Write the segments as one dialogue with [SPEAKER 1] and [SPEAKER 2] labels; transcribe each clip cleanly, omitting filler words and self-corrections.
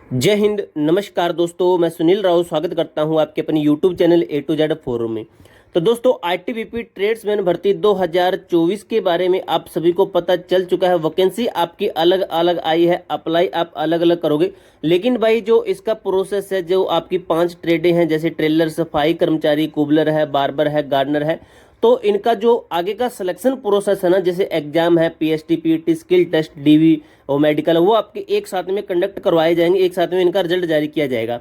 [SPEAKER 1] जय हिंद। नमस्कार दोस्तों, मैं सुनील राव स्वागत करता हूं आपके अपने YouTube channel A to Z forum में। तो दोस्तों, आईटीबीपी ट्रेड्समैन भर्ती 2024 के बारे में आप सभी को पता चल चुका है। वैकेंसी आपकी अलग अलग आई है, अप्लाई आप अलग अलग करोगे। लेकिन भाई जो इसका प्रोसेस है, जो आपकी 5 ट्रेडें हैं जैसे ट्रेलर, सफाई कर्मचारी, कुबलर है, बार्बर है, गार्डनर है, तो इनका जो आगे का सिलेक्शन प्रोसेस है ना, जैसे एग्जाम है, PST, PET, skill test, DV और मेडिकल, वो आपके एक साथ में कंडक्ट करवाए जाएंगे, एक साथ में इनका रिजल्ट जारी किया जाएगा।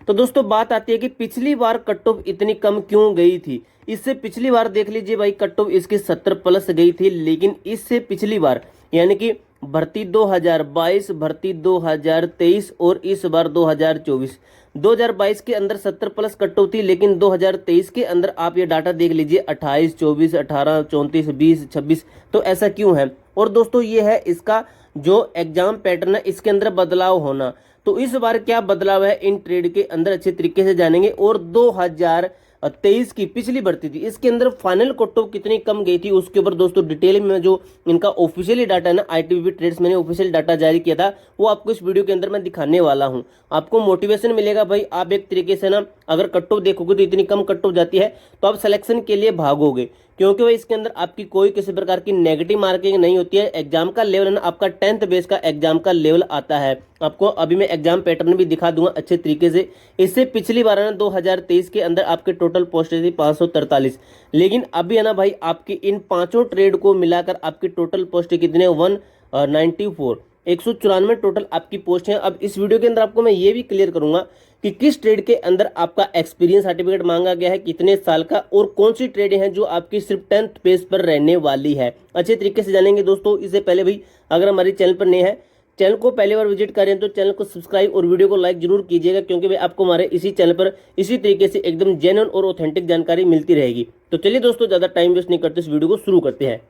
[SPEAKER 1] तो दोस्तों बात आती है कि पिछली बार कट ऑफ इतनी कम क्यों गई थी। इससे पिछली बार देख लीजिए भाई, कट ऑफ इसकी 70 प्लस गई थी। लेकिन इससे पिछली बार यानी कि भर्ती 2022, भर्ती 2023 और इस बार 2022 के अंदर 70 प्लस कट ऑफ थी। लेकिन 2023 के अंदर आप ये डाटा देख लीजिए, 28, 24, 18, 34, 20, 26। तो ऐसा क्यों है? और दोस्तों ये है इसका जो एग्जाम पैटर्न है, इसके अंदर बदलाव होना। तो इस बार क्या बदलाव है इन ट्रेड के अंदर अच्छे तरीके से जानेंगे। और 2023 की पिछली भर्ती थी, इसके अंदर फाइनल कट ऑफ कितनी कम गई थी उसके ऊपर दोस्तों डिटेल में जो इनका ऑफिशियली डाटा है ना, आईटीबीपी ट्रेड्स मैंने ऑफिशियल डाटा जारी किया था, वो आपको इस वीडियो के अंदर मैं दिखाने वाला हूं। आपको मोटिवेशन मिलेगा भाई। आप एक तरीके से ना अगर कट ऑफ देखोगे तो इतनी कम कट ऑफ जाती है तो आप सिलेक्शन के लिए भागोगे, क्योंकि भाई इसके अंदर आपकी कोई किसी प्रकार की नेगेटिव मार्किंग नहीं होती है। एग्जाम का लेवल है ना, आपका 10th बेस का एग्जाम का लेवल आता है। आपको अभी मैं एग्जाम पैटर्न भी दिखा दूंगा अच्छे तरीके से। इससे पिछली बार है ना 2023 के अंदर आपके टोटल पोस्ट थी 543। लेकिन अभी है ना भाई, आपकी इन 5 ट्रेड को मिलाकर आपकी टोटल पोस्ट कितने 194, 194 टोटल आपकी पोस्ट है। अब इस वीडियो के अंदर आपको मैं ये भी क्लियर करूंगा कि किस ट्रेड के अंदर आपका एक्सपीरियंस सर्टिफिकेट मांगा गया है, कितने साल का, और कौन सी ट्रेड हैं जो आपकी सिर्फ 10th पेज पर रहने वाली है। अच्छे तरीके से जानेंगे दोस्तों। इससे पहले भी अगर हमारे चैनल पर नए हैं, चैनल को पहली बार विजिट करें तो चैनल को सब्सक्राइब और वीडियो को लाइक जरूर कीजिएगा, क्योंकि भाई आपको हमारे इसी चैनल पर इसी तरीके से एकदम जेन्युइन और ऑथेंटिक जानकारी मिलती रहेगी। तो चलिए दोस्तों, ज़्यादा टाइम वेस्ट नहीं करते, इस वीडियो को शुरू करते हैं।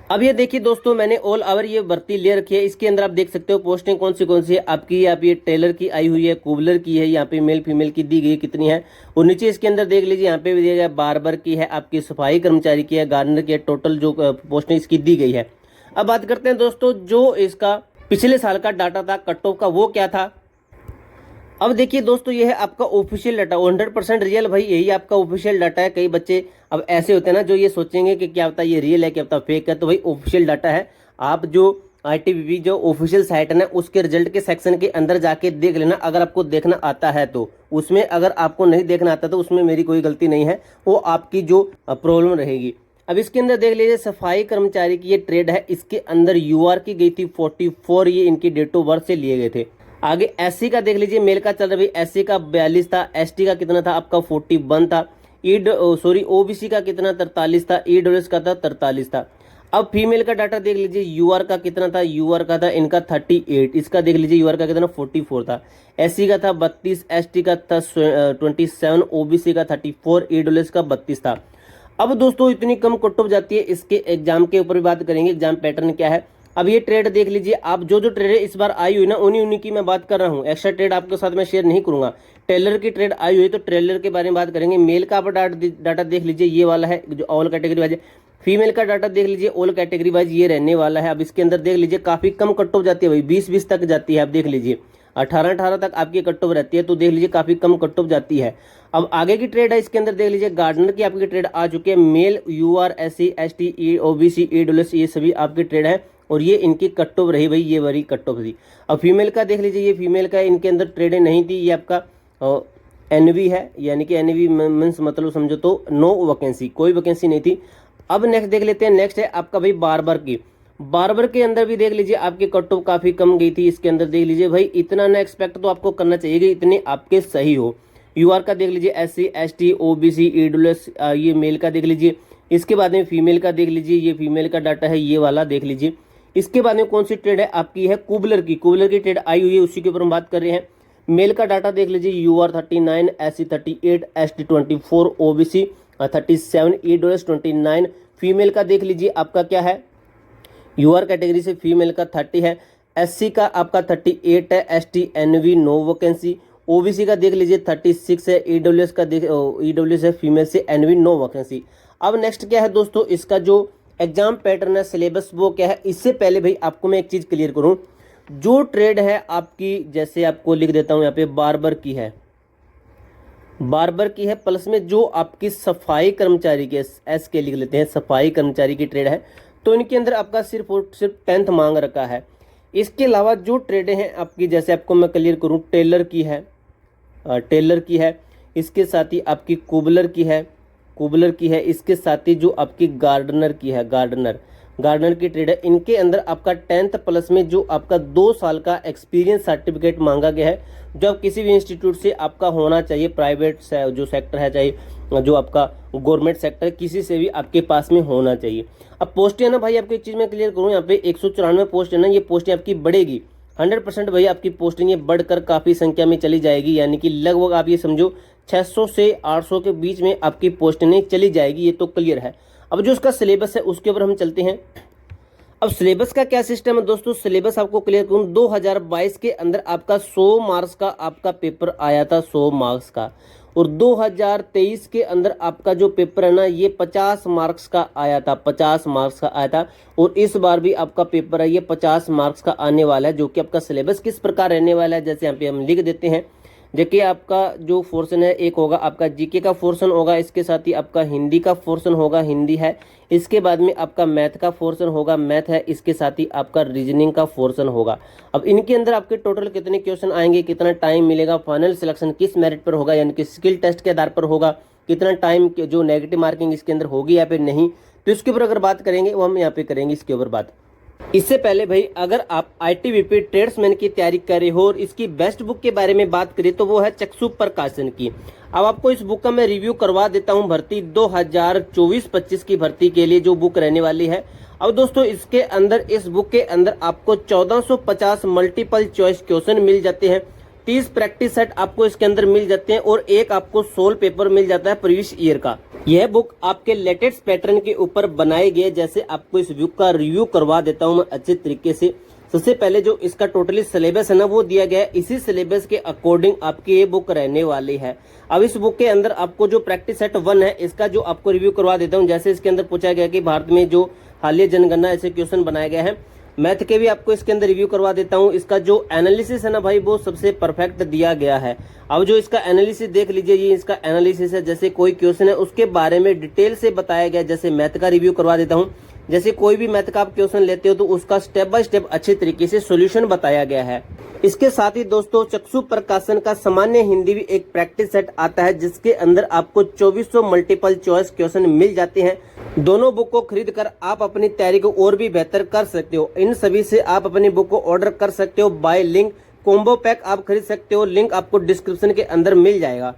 [SPEAKER 1] अब ये देखिए दोस्तों, मैंने ऑल ओवर ये भर्ती ले रखी है। इसके अंदर आप देख सकते हो पोस्टें कौन सी है आपकी। यहाँ पे टेलर की आई हुई है, कुबलर की है, यहाँ पे मेल फीमेल की दी गई कितनी है। और नीचे इसके अंदर देख लीजिए, यहाँ पे भी दिया गया बार्बर की है, आपकी सफाई कर्मचारी की है, गार्डनर की है। टोटल जो पोस्टें इसकी दी गई है। अब बात करते हैं दोस्तों, जो इसका पिछले साल का डाटा था कट ऑफ का, वो क्या था। अब देखिए दोस्तों, ये है आपका ऑफिशियल डाटा, 100% रियल भाई, यही आपका ऑफिशियल डाटा है। कई बच्चे अब ऐसे होते हैं ना जो ये सोचेंगे कि क्या पता ये रियल है, क्या पता फेक है। तो भाई ऑफिशियल डाटा है। आप जो आईटीबीपी जो ऑफिशियल साइट है ना, उसके रिजल्ट के सेक्शन के अंदर जाके देख लेना, अगर आपको देखना आता है तो। उसमें अगर आपको नहीं देखना आता तो उसमें मेरी कोई गलती नहीं है, वो आपकी जो प्रॉब्लम रहेगी। अब इसके अंदर देख लीजिए, सफाई कर्मचारी की ये ट्रेड है, इसके अंदर यूआर की गई थी 44, ये इनकी डेट ऑफ बर्थ से लिए गए थे। आगे एससी का देख लीजिए, मेल का चल रहा है भाई, एससी का 42 था, एसटी का कितना था आपका 41 था, ओबीसी का कितना 43 था, ईडब्ल्यूएस का था 43 था। अब फीमेल का डाटा देख लीजिए, यूआर का कितना था, यूआर का था इनका 38, इसका देख लीजिए यूआर का कितना 44 था, एससी का था 32, एसटी का था 27, ओबीसी का 34, ईडब्ल्यूएस का 32 था। अब दोस्तों इतनी कम कट ऑफ जाती है, इसके एग्जाम के ऊपर भी बात करेंगे, एग्जाम पैटर्न क्या है। अब ये ट्रेड देख लीजिए आप, जो ट्रेड इस बार आई हुई ना, उन्हीं की मैं बात कर रहा हूँ। एक्स्ट्रा ट्रेड आपके साथ मैं शेयर नहीं करूंगा। ट्रेलर की ट्रेड आई हुई तो ट्रेलर के बारे में बात करेंगे। मेल का आप डाटा देख लीजिए, ये वाला है जो ऑल कैटेगरी वाइज। फीमेल का डाटा देख लीजिए, ऑल कैटेगरी वाइज ये रहने वाला है। अब इसके अंदर देख लीजिए काफी कम कट ऑफ जाती है भाई, 20 तक जाती है। आप देख लीजिए 18 तक आपकी कट ऑफ रहती है, तो देख लीजिए काफी कम कट ऑफ जाती है। अब आगे की ट्रेड है, इसके अंदर देख लीजिए गार्डनर की आपकी ट्रेड आ चुकी है। Male, UR, SC, ST, OBC, EWS, ये सभी आपकी ट्रेड है, और ये इनकी कट ऑफ रही भाई, ये वाली कट ऑफ थी। अब फीमेल का देख लीजिए, ये फीमेल का इनके अंदर ट्रेडें नहीं थी। ये आपका एनवी है, यानी कि एनवी मीन्स मतलब समझो तो नो वैकेंसी, कोई वैकेंसी नहीं थी। अब नेक्स्ट देख लेते हैं। नेक्स्ट है आपका भाई बार्बर की। बार्बर के अंदर भी देख लीजिए आपकी कट ऑफ काफी कम गई थी। इसके अंदर देख लीजिए भाई, इतना ना एक्सपेक्ट तो आपको करना चाहिए कि इतने आपके सही हो। यूआर का देख लीजिए, एससी, एसटी, ओबीसी, ईडब्ल्यूएस, ये मेल का देख लीजिए। इसके बाद में फीमेल का देख लीजिए, ये फीमेल का डाटा है, ये वाला देख लीजिए। इसके बाद में कौन सी ट्रेड है आपकी, है कुबलर की। कुबलर की ट्रेड आई हुई है, उसी के ऊपर हम बात कर रहे हैं। मेल का डाटा देख लीजिए, UR 39, SC 38, ST 24, OBC 37, EWS 29। Female का देख लीजिए आपका क्या है, यूआर कैटेगरी से फीमेल का 30 है, एससी का आपका 38 है, ST NV no vacancy, OBC का देख लीजिए 36 है, ईडब्ल्यूएस का ईडब्ल्यूएस है फीमेल से, एनवी नो वैकेंसी। अब नेक्स्ट क्या है दोस्तों, इसका जो एग्जाम पैटर्न है, सिलेबस वो क्या है। इससे पहले भाई आपको मैं एक चीज क्लियर करूं, जो ट्रेड है आपकी, जैसे आपको लिख देता हूँ यहाँ पे बार्बर की है, बार्बर की है, प्लस में जो आपकी सफाई कर्मचारी की, एस के लिख लेते हैं, सफाई कर्मचारी की ट्रेड है, तो इनके अंदर आपका सिर्फ और सिर्फ 10th मांग रखा है। इसके अलावा जो ट्रेडें हैं आपकी, जैसे आपको मैं क्लियर करूं, टेलर की है, टेलर की है, इसके साथ ही आपकी कुबलर की है, कुबलर की है, इसके साथ ही जो आपकी गार्डनर की है, गार्डनर की ट्रेड है। इनके अंदर आपका 10th प्लस में जो आपका 2 साल का एक्सपीरियंस सर्टिफिकेट मांगा गया है, जो आप किसी भी इंस्टीट्यूट से आपका होना चाहिए, प्राइवेट जो सेक्टर है चाहे जो आपका गवर्नमेंट सेक्टर है, किसी से भी आपके पास में होना चाहिए। अब पोस्ट है ना भाई, आपको एक चीज़ मैं क्लियर करूँ, यहाँ पे 194 पोस्ट है ना, ये पोस्टें आपकी बढ़ेगी 100% भाई, आपकी पोस्टिंग ये बढ़कर काफ़ी संख्या में चली जाएगी, यानी कि लगभग आप ये समझो 600 से 800 के बीच में आपकी पोस्टिंग चली जाएगी, ये तो क्लियर है। अब जो उसका सिलेबस है उसके ऊपर हम चलते हैं। अब सिलेबस का क्या सिस्टम है दोस्तों, सिलेबस आपको क्लियर करूँ, 2022 के अंदर आपका 100 मार्क्स का आपका पेपर आया था, 100 मार्क्स का, और 2023 के अंदर आपका जो पेपर है ना, ये 50 मार्क्स का आया था, 50 मार्क्स का आया था, और इस बार भी आपका पेपर है ये 50 मार्क्स का आने वाला है। जो कि आपका सिलेबस किस प्रकार रहने वाला है, जैसे यहाँ पे हम लिख देते हैं। देखिए आपका जो पोर्शन है, एक होगा आपका जीके का पोर्शन होगा, इसके साथ ही आपका हिंदी का पोर्शन होगा, हिंदी है, इसके बाद में आपका मैथ का पोर्शन होगा, मैथ है, इसके साथ ही आपका रीजनिंग का पोर्शन होगा। अब इनके अंदर आपके टोटल कितने क्वेश्चन आएंगे, कितना टाइम मिलेगा, फाइनल सिलेक्शन किस मेरिट पर होगा, यानी कि स्किल टेस्ट के आधार पर होगा, कितना टाइम जो नेगेटिव मार्किंग इसके अंदर होगी या फिर नहीं, तो इसके ऊपर अगर बात करेंगे वो हम यहाँ पे करेंगे इसके ऊपर बात। इससे पहले भाई, अगर आप ITBP ट्रेड्समैन की तैयारी कर रहे हो और इसकी बेस्ट बुक के बारे में बात करें तो वो है चक्षु प्रकाशन की। अब आपको इस बुक का मैं रिव्यू करवा देता हूं, भर्ती 2024-25 की भर्ती के लिए जो बुक रहने वाली है। अब दोस्तों इसके अंदर, इस बुक के अंदर आपको 1450 मल्टीपल चॉइस क्वेश्चन मिल जाते हैं, 30 प्रैक्टिस सेट आपको इसके अंदर मिल जाते हैं, और एक आपको सोल पेपर मिल जाता है प्रीवियस ईयर का। यह बुक आपके लेटेस्ट पैटर्न के ऊपर बनाई गई है। जैसे आपको इस बुक का रिव्यू करवा देता हूं मैं अच्छे तरीके से। सबसे पहले जो इसका टोटली सिलेबस है ना वो दिया गया है, इसी सिलेबस के अकॉर्डिंग आपकी ये बुक रहने वाली है। अब इस बुक के अंदर आपको जो प्रैक्टिस सेट 1 है इसका जो आपको रिव्यू करवा देता हूँ। जैसे इसके अंदर पूछा गया कि भारत में जो हालिया जनगणना ऐसे क्वेश्चन बनाया गया है, मैथ के भी आपको इसके अंदर रिव्यू करवा देता हूँ। इसका जो एनालिसिस है ना भाई वो सबसे परफेक्ट दिया गया है। अब जो इसका एनालिसिस देख लीजिए, ये इसका एनालिसिस है। जैसे कोई क्वेश्चन है उसके बारे में डिटेल से बताया गया। जैसे मैथ का रिव्यू करवा देता हूँ, जैसे कोई भी मैथ का आप क्वेश्चन लेते हो तो उसका स्टेप बाय स्टेप अच्छे तरीके से सॉल्यूशन बताया गया है। इसके साथ ही दोस्तों चक्षु प्रकाशन का सामान्य हिंदी भी एक प्रैक्टिस सेट आता है, जिसके अंदर आपको 2400 मल्टीपल चॉइस क्वेश्चन मिल जाते हैं। दोनों बुक को खरीद कर आप अपनी तैयारी को और भी बेहतर कर सकते हो। इन सभी से आप अपनी बुक को ऑर्डर कर सकते हो बाय लिंक। कॉम्बो पैक आप खरीद सकते हो, लिंक आपको डिस्क्रिप्शन के अंदर मिल जाएगा।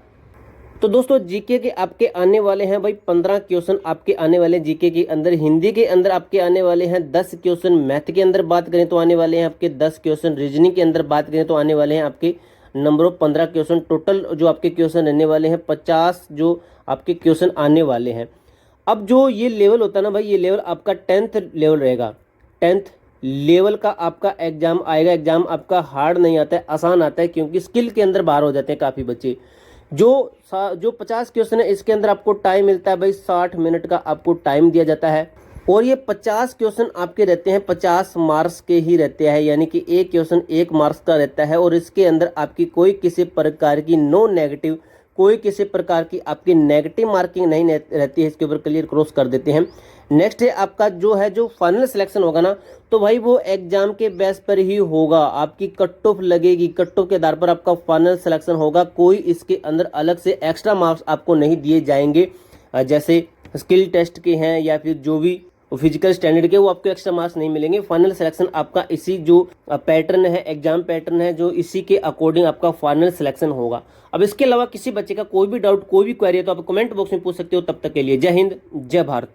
[SPEAKER 1] तो दोस्तों जीके के आपके आने वाले हैं भाई 15 क्वेश्चन आपके आने वाले जीके के अंदर। हिंदी के अंदर आपके आने वाले हैं 10 क्वेश्चन। मैथ के अंदर बात करें तो आने वाले हैं आपके 10 क्वेश्चन। रीजनिंग के अंदर बात करें तो आने वाले हैं आपके नंबर ऑफ 15 क्वेश्चन। टोटल जो आपके क्वेश्चन रहने वाले हैं 50 जो आपके क्वेश्चन आने वाले हैं। अब जो ये लेवल होता है ना भाई, ये लेवल आपका 10th लेवल रहेगा। 10th लेवल का आपका एग्जाम आएगा। एग्जाम आपका हार्ड नहीं आता है, आसान आता है, क्योंकि स्किल के अंदर बाहर हो जाते हैं काफ़ी बच्चे। जो 50 क्वेश्चन है इसके अंदर आपको टाइम मिलता है भाई 60 मिनट का आपको टाइम दिया जाता है। और ये 50 क्वेश्चन आपके रहते हैं 50 मार्क्स के ही रहते हैं, यानी कि एक क्वेश्चन 1 मार्क्स का रहता है। और इसके अंदर आपकी कोई किसी प्रकार की नो नेगेटिव, कोई किसी प्रकार की आपकी नेगेटिव मार्किंग नहीं रहती है। इसके ऊपर क्लियर क्रॉस कर देते हैं। नेक्स्ट है आपका जो फाइनल सिलेक्शन होगा ना, तो भाई वो एग्जाम के बेस पर ही होगा। आपकी कट ऑफ लगेगी, कट ऑफ के आधार पर आपका फाइनल सिलेक्शन होगा। कोई इसके अंदर अलग से एक्स्ट्रा मार्क्स आपको नहीं दिए जाएंगे, जैसे स्किल टेस्ट के हैं या फिर जो भी फिजिकल स्टैंडर्ड के, वो आपको एक्स्ट्रा मार्क्स नहीं मिलेंगे। फाइनल सिलेक्शन आपका इसी जो पैटर्न है, एग्जाम पैटर्न है, जो इसी के अकॉर्डिंग आपका फाइनल सिलेक्शन होगा। अब इसके अलावा किसी बच्चे का कोई भी डाउट, कोई भी क्वेरी है तो आप कमेंट बॉक्स में पूछ सकते हो। तब तक के लिए जय हिंद, जय भारत।